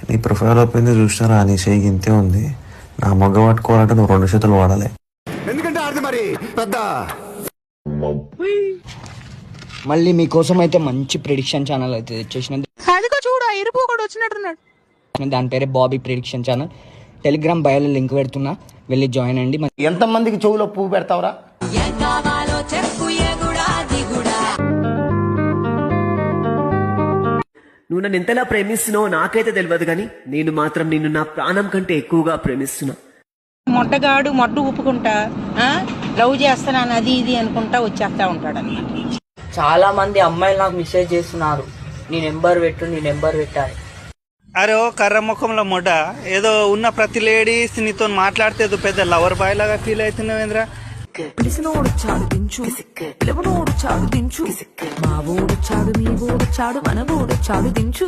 నీ profile open చూసినారా, నీ చేయి ఇంతే ఉంది. నా మగ్గ పట్టుకోవాలంటే నువ్వు 2 చేతులు వాడాలి. ఎందుకంటే ఆడది మరి పెద్ద. మళ్ళీ మీకోసం అయితే మంచి ప్రిడిక్షన్ ఛానల్ అయితే తెచ్చేసిన. చూడు ఇరుపు కూడా వచ్చినట్టున్నాడు. దాని పేరే బాబీ ప్రిడిక్షన్ ఛానల్. టెలిగ్రామ్ బయోలో లింక్ పెడుతున్నా, వెళ్ళి జాయిన్ అండి. ఎంత మందికి చెవులో పువ్వు పెడతావురా? నువ్వు నన్ను ఎంతలా ప్రేమిస్తున్నావో నాకైతే తెలియదు, కానీ నేను మాత్రం నిన్ను నా ప్రాణం కంటే ఎక్కువగా ప్రేమిస్తున్నా. మొట్టగాడు మొట్టు ఊపుకుంటా లవ్ చేస్తాను అది ఇది అనుకుంటా వచ్చేస్తా ఉంటాడు అన్నమాట. చాలా మంది అమ్మాయిలు నాకు మెసేజ్ చేస్తున్నారు, నీ నెంబర్ పెట్టాలి. అరే ఓ కర్ర ముఖంలో మొడ్డ, ఏదో ఉన్న ప్రతి లేడీస్ నీతో మాట్లాడితే ఏదో పెద్ద లవర్ బాయ్ లాగా ఫీల్ అవుతున్నావేంద్రా? పిలిసినోడు చాడు దించు, పిలవనోడు చాడు దించు, మా ఊడు చాడు, మీ ఊడు చాడు, మన ఊడు చాడు దించు.